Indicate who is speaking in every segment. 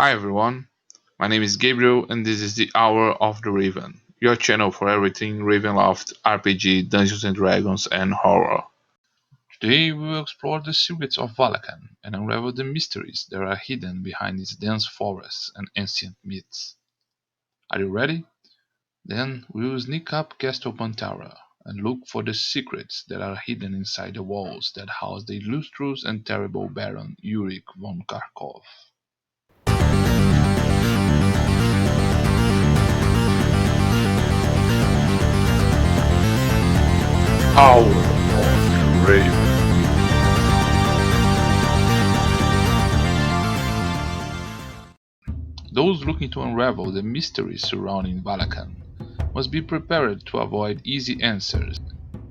Speaker 1: Hi everyone, my name is Gabriel and this is the Hour of the Raven, your channel for everything Ravenloft, RPG, Dungeons and Dragons, and horror. Today we will explore the secrets of Valachan and unravel the mysteries that are hidden behind its dense forests and ancient myths. Are you ready? Then we will sneak up Castle Pantara and look for the secrets that are hidden inside the walls that house the illustrious and terrible Baron Ulrich von Karkov. Hour of the Raven. Those looking to unravel the mysteries surrounding Valachan must be prepared to avoid easy answers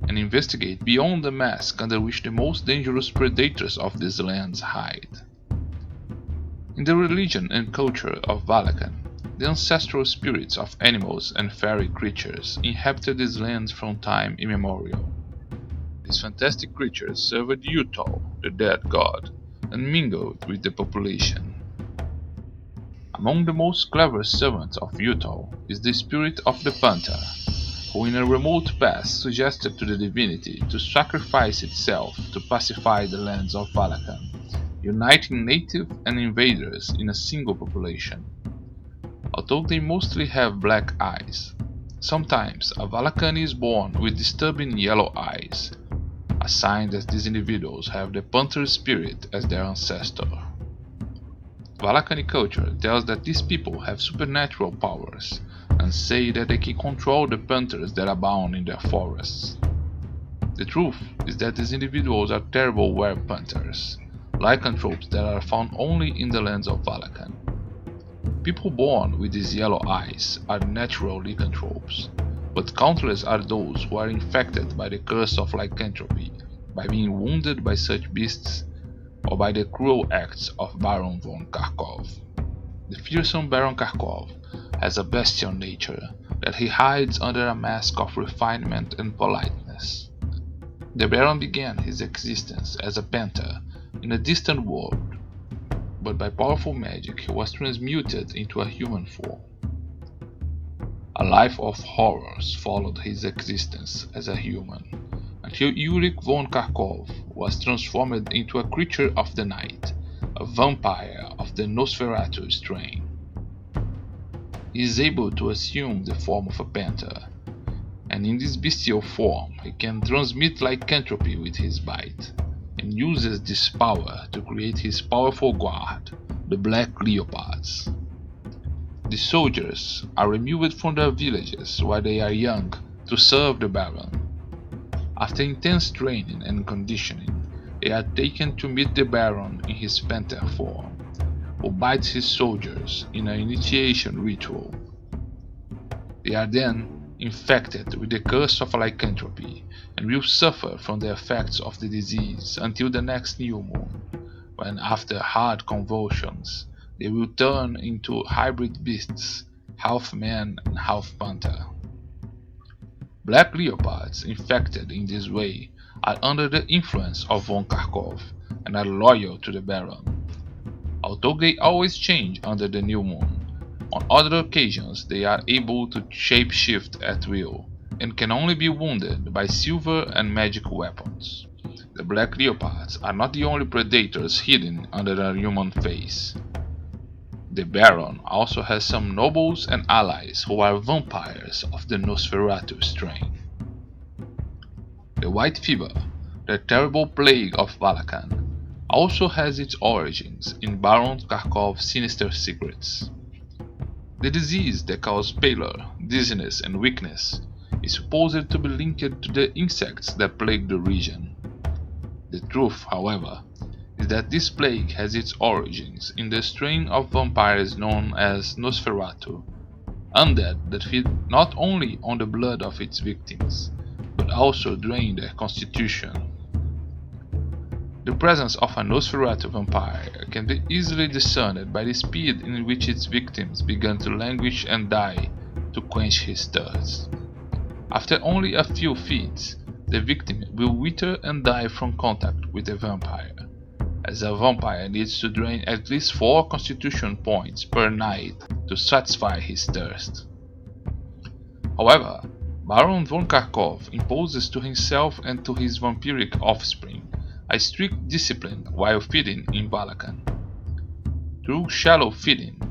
Speaker 1: and investigate beyond the mask under which the most dangerous predators of these lands hide. In the religion and culture of Valachan, the ancestral spirits of animals and fairy creatures inhabited these lands from time immemorial. These fantastic creatures served Utah, the dead god, and mingled with the population. Among the most clever servants of Utah is the spirit of the panther, who in a remote past suggested to the divinity to sacrifice itself to pacify the lands of Valachan, uniting native and invaders in a single population. Although they mostly have black eyes, sometimes a Valachan is born with disturbing yellow eyes, a sign that these individuals have the panther spirit as their ancestor. Valachani culture tells that these people have supernatural powers and say that they can control the panthers that abound in their forests. The truth is that these individuals are terrible were-panthers, lycanthropes that are found only in the lands of Valachan. People born with these yellow eyes are natural lycanthropes, but countless are those who are infected by the curse of lycanthropy by being wounded by such beasts or by the cruel acts of Baron von Karkov. The fearsome Baron Karkov has a bestial nature that he hides under a mask of refinement and politeness. The Baron began his existence as a panther in a distant world, but by powerful magic he was transmuted into a human form. A life of horrors followed his existence as a human, until Ulrich von Karkov was transformed into a creature of the night, a vampire of the Nosferatu strain. He is able to assume the form of a panther, and in this bestial form he can transmit lycanthropy with his bite, and uses this power to create his powerful guard, the Black Leopards. The soldiers are removed from their villages while they are young to serve the Baron. After intense training and conditioning, they are taken to meet the Baron in his panther form, who bites his soldiers in an initiation ritual. They are then infected with the curse of lycanthropy and will suffer from the effects of the disease until the next new moon, when after hard convulsions they will turn into hybrid beasts, half man and half panther. Black leopards infected in this way are under the influence of von Karkov and are loyal to the Baron. Although they always change under the new moon, on other occasions they are able to shapeshift at will and can only be wounded by silver and magic weapons. The black leopards are not the only predators hidden under their human face. The Baron also has some nobles and allies who are vampires of the Nosferatu strain. The White Fever, the terrible plague of Valachan, also has its origins in Baron Karkov's sinister secrets. The disease that causes pallor, dizziness, and weakness is supposed to be linked to the insects that plague the region. The truth, however, is that this plague has its origins in the strain of vampires known as Nosferatu, undead that feed not only on the blood of its victims, but also drain their constitution. The presence of a Nosferatu vampire can be easily discerned by the speed in which its victims begin to languish and die to quench his thirst. After only a few feats, the victim will wither and die from contact with the vampire, as a vampire needs to drain at least 4 constitution points per night to satisfy his thirst. However, Baron von Kakov imposes to himself and to his vampiric offspring a strict discipline while feeding in Valachan. Through shallow feeding,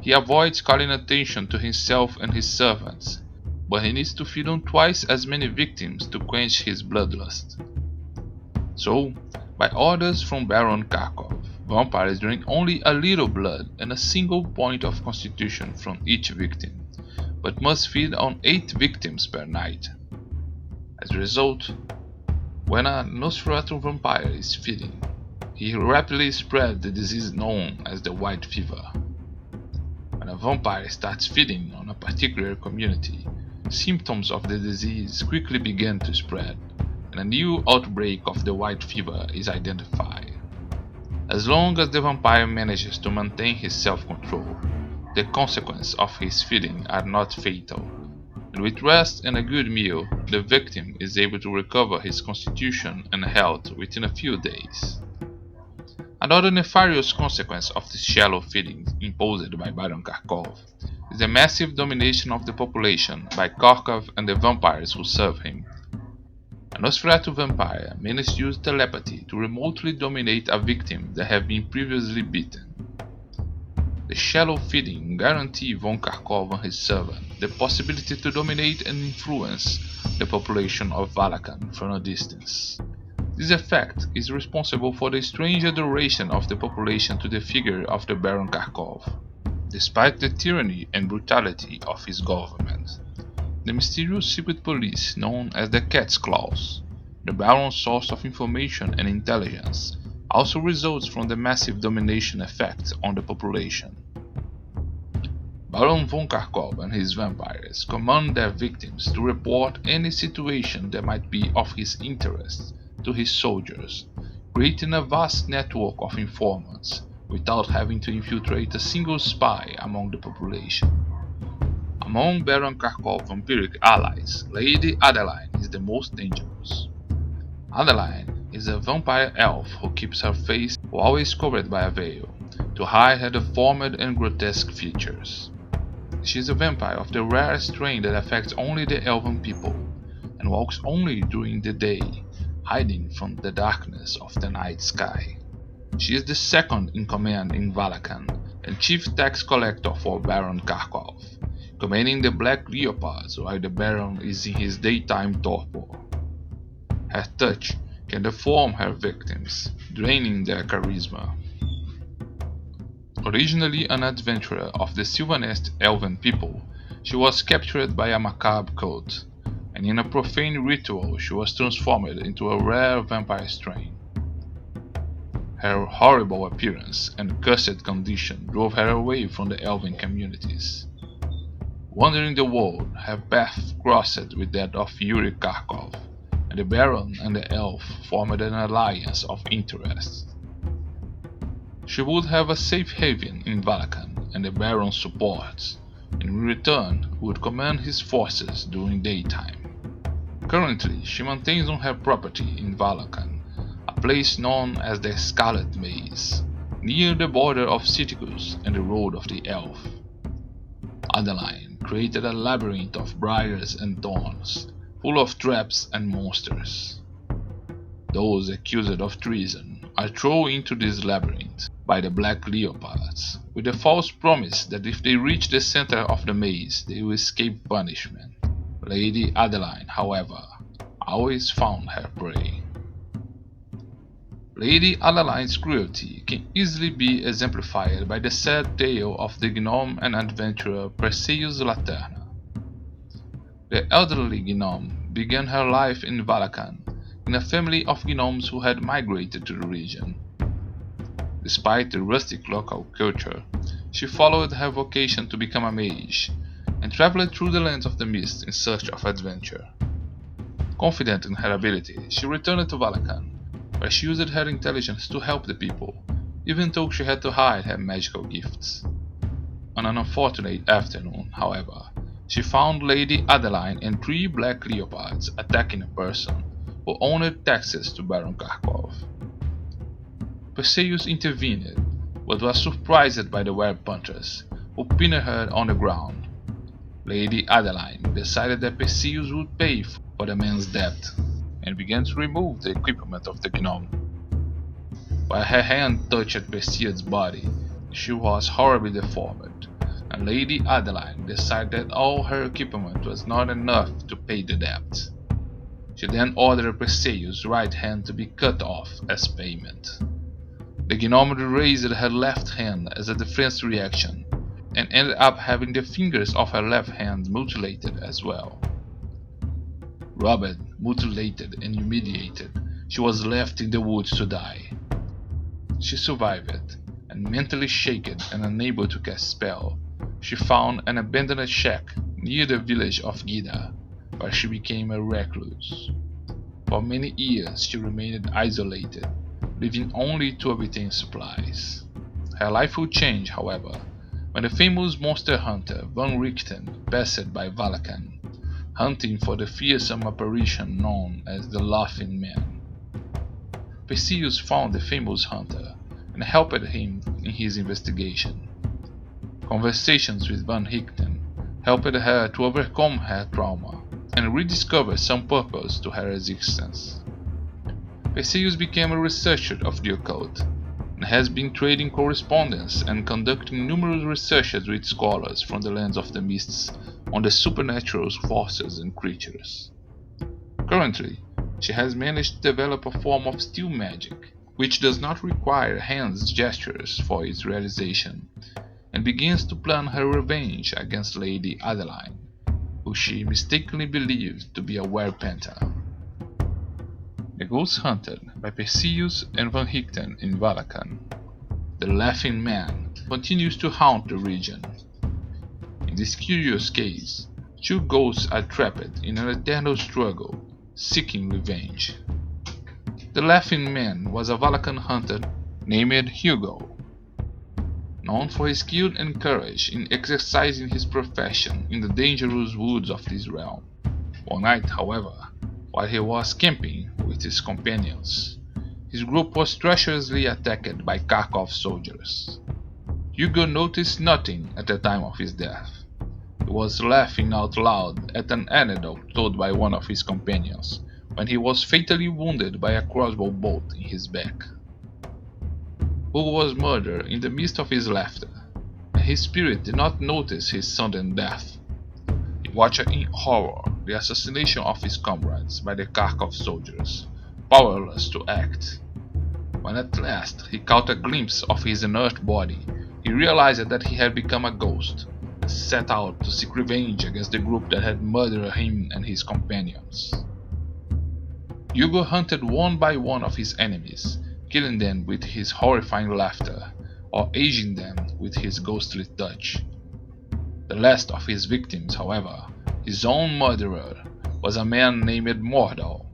Speaker 1: he avoids calling attention to himself and his servants, but he needs to feed on twice as many victims to quench his bloodlust. So, by orders from Baron Kakov, vampires drain only a little blood and a single point of constitution from each victim, but must feed on 8 victims per night. As a result, when a Nosferatu vampire is feeding, he rapidly spreads the disease known as the White Fever. When a vampire starts feeding on a particular community, symptoms of the disease quickly begin to spread, and a new outbreak of the White Fever is identified. As long as the vampire manages to maintain his self-control, the consequences of his feeding are not fatal, and with rest and a good meal, the victim is able to recover his constitution and health within a few days. Another nefarious consequence of this shallow feeding imposed by Baron Kakov is the massive domination of the population by Kakov and the vampires who serve him. A Nosferatu vampire managed to use telepathy to remotely dominate a victim that had been previously beaten. The shallow feeding guarantees von Kakov and his servant the possibility to dominate and influence the population of Valachan from a distance. This effect is responsible for the strange adoration of the population to the figure of the Baron Kakov, despite the tyranny and brutality of his government. The mysterious secret police known as the Cat's Claws, the Baron's source of information and intelligence, also results from the massive domination effect on the population. Baron von Kakov and his vampires command their victims to report any situation that might be of his interest to his soldiers, creating a vast network of informants without having to infiltrate a single spy among the population. Among Baron Karkov's vampiric allies, Lady Adeline is the most dangerous. Adeline is a vampire elf who keeps her face always covered by a veil, to hide her deformed and grotesque features. She is a vampire of the rare strain that affects only the elven people, and walks only during the day, hiding from the darkness of the night sky. She is the second in command in Valachan, and chief tax collector for Baron Kakov, commanding the Black Leopards while the Baron is in his daytime torpor. Her touch can deform her victims, draining their charisma. Originally an adventurer of the Sylvanest elven people, she was captured by a macabre cult, and in a profane ritual she was transformed into a rare vampire strain. Her horrible appearance and cursed condition drove her away from the elven communities. Wandering the world, her path crossed with that of Yuri Karkov, and the Baron and the elf formed an alliance of interest. She would have a safe haven in Valachan and the Baron's support, and in return would command his forces during daytime. Currently, she maintains on her property in Valachan a place known as the Scarlet Maze, near the border of Citicus and the Road of the Elf. Adeline created a labyrinth of briars and thorns, full of traps and monsters. Those accused of treason are thrown into this labyrinth by the Black Leopards, with the false promise that if they reach the center of the maze, they will escape punishment. Lady Adeline, however, always found her prey. Lady Adeline's cruelty can easily be exemplified by the sad tale of the gnome and adventurer Perseus Laterna. The elderly gnome began her life in Valachan in a family of gnomes who had migrated to the region. Despite the rustic local culture, she followed her vocation to become a mage, and traveled through the lands of the mist in search of adventure. Confident in her ability, she returned to Valachan, where she used her intelligence to help the people, even though she had to hide her magical gifts. On an unfortunate afternoon, however, she found Lady Adeline and 3 black leopards attacking a person who owed taxes to Baron Karkov. Perseus intervened, but was surprised by the werewolf-hunters, who pinned her on the ground. Lady Adeline decided that Perseus would pay for the man's debt, and began to remove the equipment of the gnome. While her hand touched Perseus' body, she was horribly deformed, and Lady Adeline decided that all her equipment was not enough to pay the debt. She then ordered Perseus' right hand to be cut off as payment. The gnome raised her left hand as a defense reaction, and ended up having the fingers of her left hand mutilated as well. Robbed, mutilated, and humiliated, she was left in the woods to die. She survived, and mentally shaken and unable to cast spell, she found an abandoned shack near the village of Gida, where she became a recluse. For many years she remained isolated, living only to obtain supplies. Her life would change, however, when the famous monster hunter Van Richten passed by Valachan, hunting for the fearsome apparition known as the Laughing Man. Perseus found the famous hunter and helped him in his investigation. Conversations with Van Richten helped her to overcome her trauma and rediscover some purpose to her existence. Perseus became a researcher of the occult, and has been trading correspondence and conducting numerous researches with scholars from the lands of the mists on the supernatural forces and creatures. Currently, she has managed to develop a form of steel magic, which does not require hands gestures for its realization, and begins to plan her revenge against Lady Adeline, who she mistakenly believed to be a werepanther. The Ghost Hunted by Perseus and Van Richten in Valachan, the Laughing Man continues to haunt the region. In this curious case, two ghosts are trapped in an eternal struggle, seeking revenge. The Laughing Man was a Valachan hunter named Hugo, known for his skill and courage in exercising his profession in the dangerous woods of this realm. One night, however, while he was camping with his companions, his group was treacherously attacked by Kakov soldiers. Hugo noticed nothing at the time of his death. He was laughing out loud at an anecdote told by one of his companions when he was fatally wounded by a crossbow bolt in his back. Hugo was murdered in the midst of his laughter, and his spirit did not notice his sudden death. He watched in horror the assassination of his comrades by the Kakov soldiers, powerless to act. When at last he caught a glimpse of his inert body, he realized that he had become a ghost, and set out to seek revenge against the group that had murdered him and his companions. Hugo hunted one by one of his enemies, killing them with his horrifying laughter, or aging them with his ghostly touch. The last of his victims, however, his own murderer, was a man named Mordor.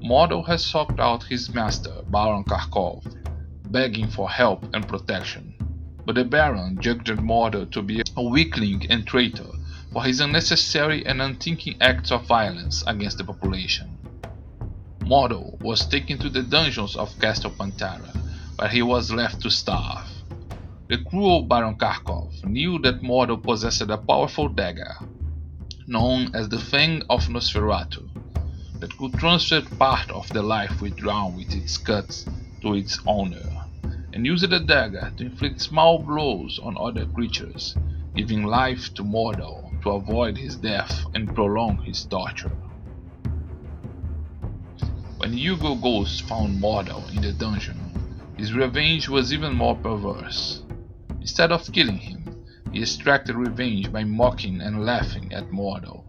Speaker 1: Mordor had sought out his master, Baron Kakov, begging for help and protection, but the Baron judged Mordor to be a weakling and traitor for his unnecessary and unthinking acts of violence against the population. Mordor was taken to the dungeons of Castle Pantera, where he was left to starve. The cruel Baron Kakov knew that Mordor possessed a powerful dagger, known as the Fang of Nosferatu, that could transfer part of the life withdrawn with its cuts to its owner, and used the dagger to inflict small blows on other creatures, giving life to Mordor to avoid his death and prolong his torture. When Hugo Ghost found Mordor in the dungeon, his revenge was even more perverse. Instead of killing him, he extracted revenge by mocking and laughing at Mordor,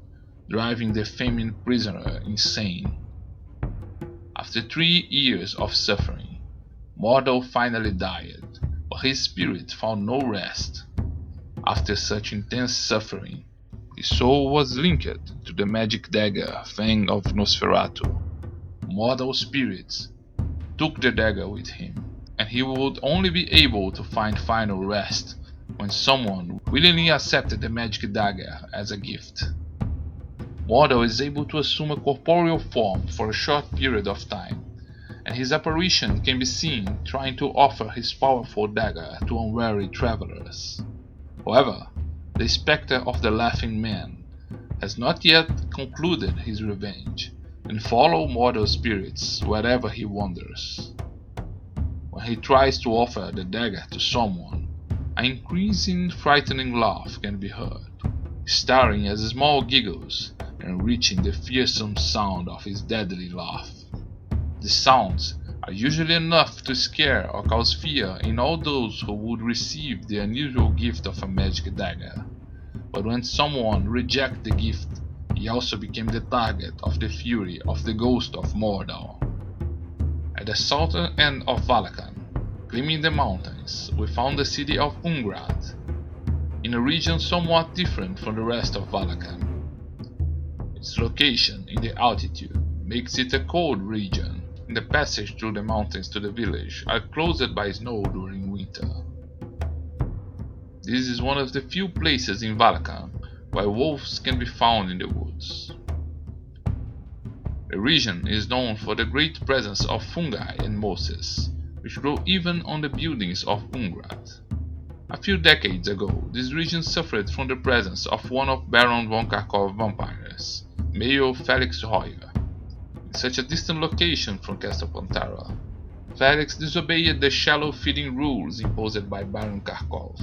Speaker 1: driving the famed prisoner insane. After 3 years of suffering, Mordor finally died, but his spirit found no rest. After such intense suffering, his soul was linked to the magic dagger Fang of Nosferatu. Mordor's spirit took the dagger with him, and he would only be able to find final rest when someone willingly accepted the magic dagger as a gift. Mordor is able to assume a corporeal form for a short period of time, and and his apparition can be seen trying to offer his powerful dagger to unwary travelers. However, the spectre of the Laughing Man has not yet concluded his revenge and follows mortal spirits wherever he wanders. When he tries to offer the dagger to someone, an increasing frightening laugh can be heard, starting as small giggles and reaching the fearsome sound of his deadly laugh. The sounds are usually enough to scare or cause fear in all those who would receive the unusual gift of a magic dagger. But when someone rejects the gift, he also became the target of the fury of the Ghost of Mordor. At the southern end of Valachan, climbing the mountains, we found the city of Ungrad, in a region somewhat different from the rest of Valachan. Its location in the altitude makes it a cold region, and the passage through the mountains to the village are closed by snow during winter. This is one of the few places in Valachan where wolves can be found in the woods. The region is known for the great presence of fungi and mosses, which grow even on the buildings of Ungrad. A few decades ago, this region suffered from the presence of one of Baron von Kakov's vampires, Mayor Felix Hoyer. In such a distant location from Castle Pantera, Felix disobeyed the shallow feeding rules imposed by Baron Kakov,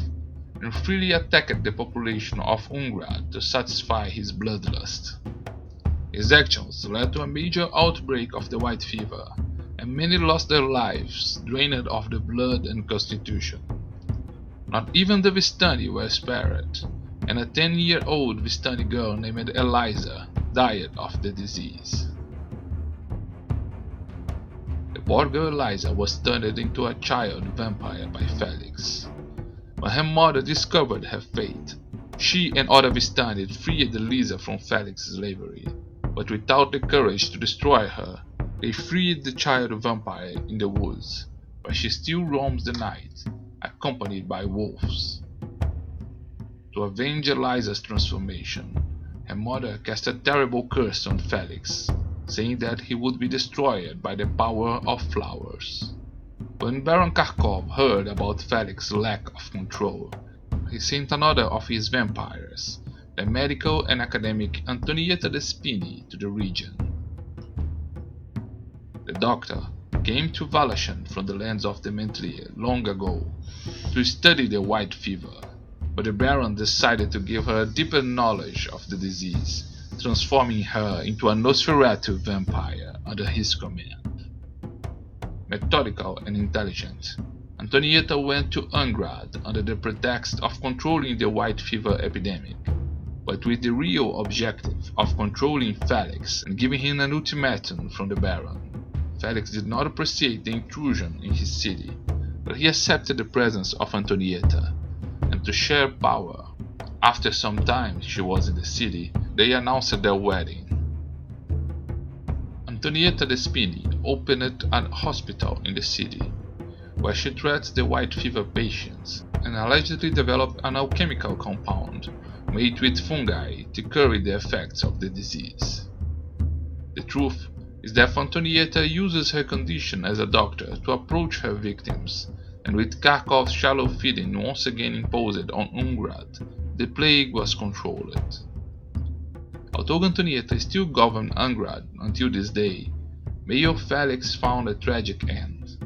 Speaker 1: and freely attacked the population of Ungrad to satisfy his bloodlust. His actions led to a major outbreak of the white fever, and many lost their lives, drained of the blood and constitution. Not even the Vistani were spared, and a 10-year-old Vistani girl named Eliza died of the disease. The poor girl Eliza was turned into a child vampire by Felix. When her mother discovered her fate, she and other Vistani freed Eliza from Felix's slavery, but without the courage to destroy her, they freed the child vampire in the woods, where she still roams the night, accompanied by wolves. To avenge Eliza's transformation, her mother cast a terrible curse on Felix, saying that he would be destroyed by the power of flowers. When Baron Kakov heard about Felix's lack of control, he sent another of his vampires, the medical and academic Antonietta Despini, to the region. The doctor came to Valachan from the lands of the Mentlier long ago to study the white fever, but the Baron decided to give her a deeper knowledge of the disease, transforming her into a Nosferatu vampire under his command. Methodical and intelligent, Antonietta went to Ungrad under the pretext of controlling the white fever epidemic, but with the real objective of controlling Felix and giving him an ultimatum from the Baron. Felix did not appreciate the intrusion in his city, but he accepted the presence of Antonietta, and to share power, after some time she was in the city, they announced their wedding. Antonietta Despini opened a hospital in the city, where she treats the white fever patients, and allegedly developed an alchemical compound made with fungi to cure the effects of the disease. The truth is that Antonietta uses her condition as a doctor to approach her victims, and with Kakov's shallow feeding once again imposed on Ungrad, the plague was controlled. Although Antonietta still governed Ungrad until this day, Mayor Felix found a tragic end.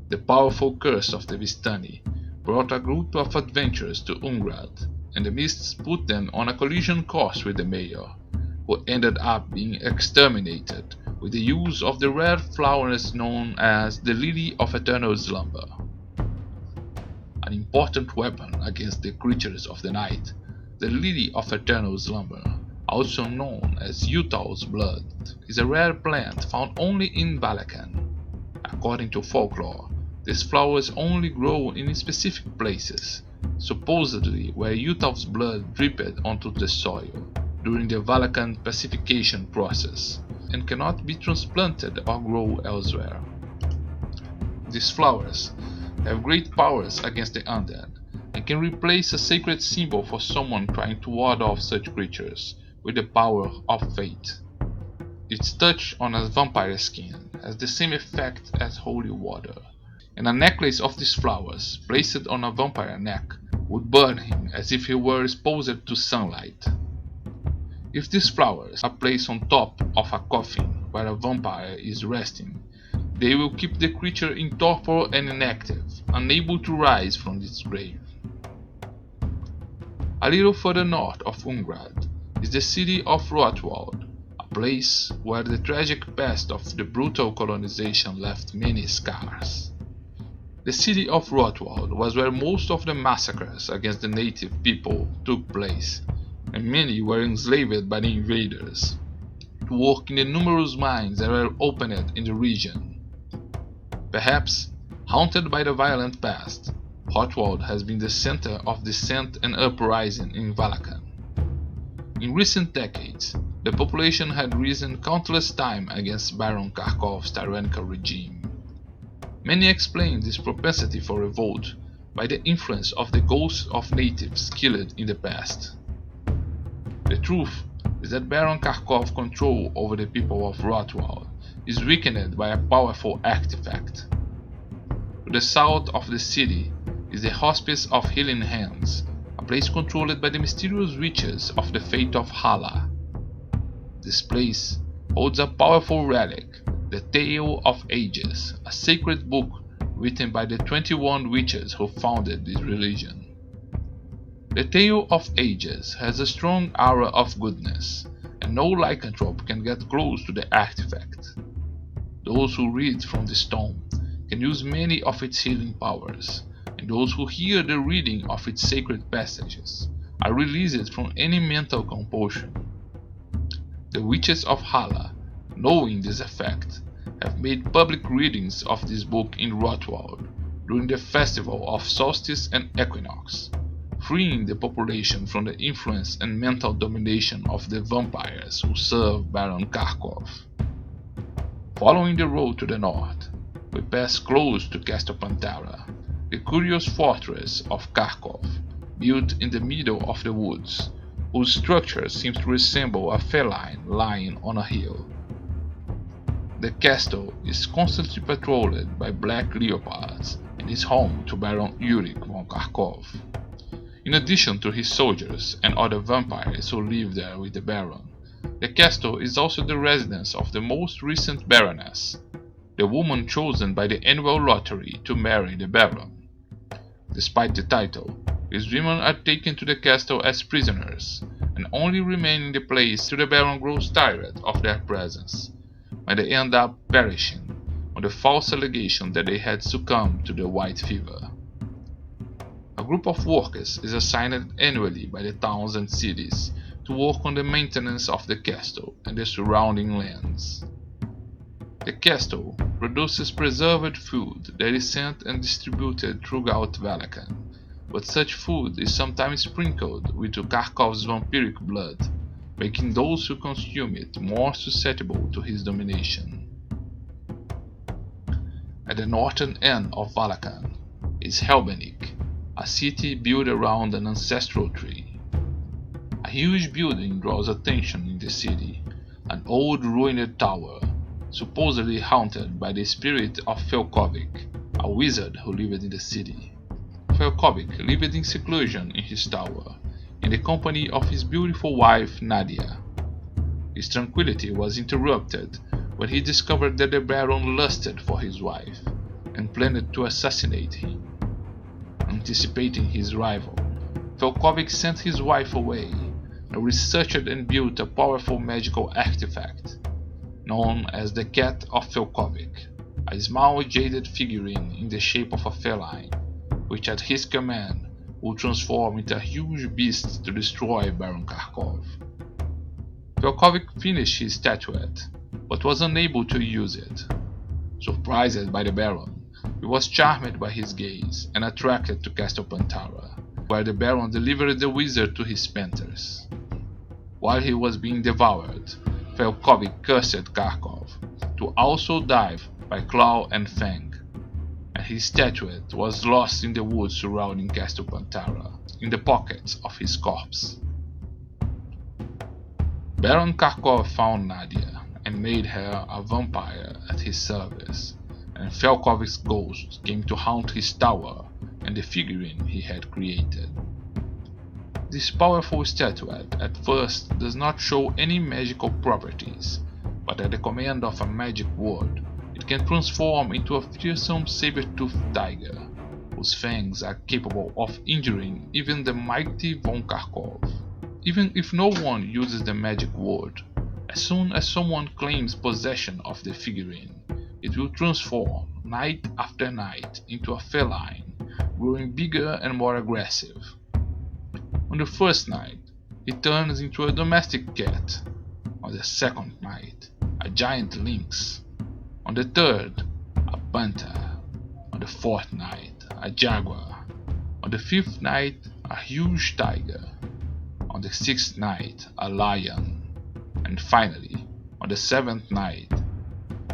Speaker 1: The powerful curse of the Vistani brought a group of adventurers to Ungrad, and the mists put them on a collision course with the mayor, who ended up being exterminated with the use of the rare flowers known as the Lily of Eternal Slumber. An important weapon against the creatures of the night, the Lily of Eternal Slumber, also known as Utah's Blood, is a rare plant found only in Valachan. According to folklore, these flowers only grow in specific places, supposedly where Utah's blood dripped onto the soil during the Valachan pacification process, and cannot be transplanted or grow elsewhere. These flowers have great powers against the undead, and can replace a sacred symbol for someone trying to ward off such creatures with the power of fate. Its touch on a vampire's skin has the same effect as holy water, and a necklace of these flowers, placed on a vampire neck, would burn him as if he were exposed to sunlight. If these flowers are placed on top of a coffin where a vampire is resting, they will keep the creature in torpor and inactive, unable to rise from its grave. A little further north of Ungrad is the city of Rothwald, a place where the tragic past of the brutal colonization left many scars. The city of Rothwald was where most of the massacres against the native people took place, and many were enslaved by the invaders to work in the numerous mines that were opened in the region. Perhaps, haunted by the violent past, Rothwald has been the center of dissent and uprising in Valachan. In recent decades, the population had risen countless times against Baron Karkov's tyrannical regime. Many explain this propensity for revolt by the influence of the ghosts of natives killed in the past. The truth is that Baron Karkov's control over the people of Rothwald is weakened by a powerful artifact. To the south of the city is the Hospice of Healing Hands, a place controlled by the mysterious witches of the Fate of Hala. This place holds a powerful relic, the Tale of Ages, a sacred book written by the 21 witches who founded this religion. The Tale of Ages has a strong aura of goodness, and no lycanthrope can get close to the artifact. Those who read from the stone can use many of its healing powers, and those who hear the reading of its sacred passages are released from any mental compulsion. The witches of Hala, knowing this effect, have made public readings of this book in Rothwald during the festival of solstice and equinox, freeing the population from the influence and mental domination of the vampires who serve Baron Karkov. Following the road to the north, we pass close to Castle Pantara, the curious fortress of Kakov, built in the middle of the woods, whose structure seems to resemble a feline lying on a hill. The castle is constantly patrolled by black leopards and is home to Baron Yurik von Karkov. In addition to his soldiers and other vampires who live there with the Baron, the castle is also the residence of the most recent Baroness, the woman chosen by the annual lottery to marry the Baron. Despite the title, these women are taken to the castle as prisoners, and only remain in the place till the Baron grows tired of their presence, when they end up perishing on the false allegation that they had succumbed to the white fever. A group of workers is assigned annually by the towns and cities to work on the maintenance of the castle and the surrounding lands. The castle produces preserved food that is sent and distributed throughout Valachan, but such food is sometimes sprinkled with Karkov's vampiric blood, making those who consume it more susceptible to his domination. At the northern end of Valachan is Helbenik, a city built around an ancestral tree. A huge building draws attention in the city, an old ruined tower, supposedly haunted by the spirit of Felkovik, a wizard who lived in the city. Felkovik lived in seclusion in his tower, in the company of his beautiful wife Nadia. His tranquility was interrupted when he discovered that the Baron lusted for his wife, and planned to assassinate him. Anticipating his rival, Felkovik sent his wife away, and researched and built a powerful magical artifact, known as the Cat of Felkovik, a small jaded figurine in the shape of a feline, which at his command would transform into a huge beast to destroy Baron Karkov. Felkovik finished his statuette, but was unable to use it. Surprised by the Baron, he was charmed by his gaze and attracted to Castle Pantara, where the Baron delivered the wizard to his painters. While he was being devoured, Felkovik cursed Karkov to also die by claw and fang, and his statuette was lost in the woods surrounding Castle Pantara, in the pockets of his corpse. Baron Karkov found Nadia and made her a vampire at his service, and Falkovic's ghost came to haunt his tower and the figurine he had created. This powerful statuette at first does not show any magical properties, but at the command of a magic word, it can transform into a fearsome saber-toothed tiger, whose fangs are capable of injuring even the mighty von Kakov. Even if no one uses the magic word, as soon as someone claims possession of the figurine, it will transform night after night into a feline, growing bigger and more aggressive. On the first night, it turns into a domestic cat. On the second night, a giant lynx. On the third, a panther. On the fourth night, a jaguar. On the fifth night, a huge tiger. On the sixth night, a lion. And finally, on the seventh night,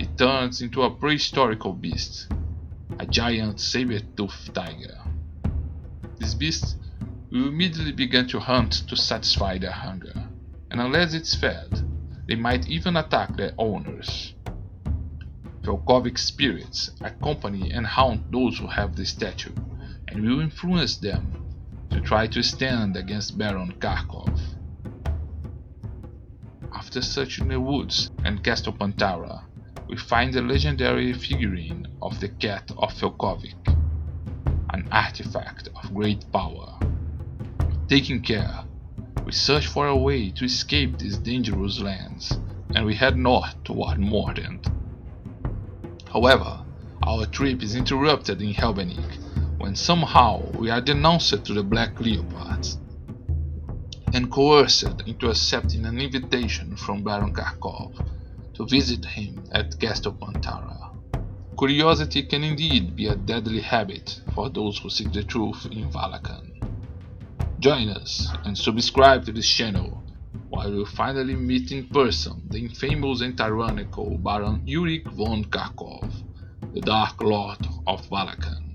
Speaker 1: it turns into a prehistorical beast, a giant saber-toothed tiger. This beast will immediately begin to hunt to satisfy their hunger, and unless it's fed, they might even attack their owners. Falkovic spirits accompany and haunt those who have the statue, and will influence them to try to stand against Baron Kakov. After searching the woods and Castle Pantara, we find the legendary figurine of the Cat of Falkovic, an artifact of great power. Taking care, we search for a way to escape these dangerous lands, and we head north toward Mordant. However, our trip is interrupted in Helbenik, when somehow we are denounced to the Black Leopards, and coerced into accepting an invitation from Baron Kakov to visit him at Castle Pantara. Curiosity can indeed be a deadly habit for those who seek the truth in Valachan. Join us and subscribe to this channel, while we'll finally meet in person the infamous and tyrannical Baron Yurik von Kakov, the Dark Lord of Valachan.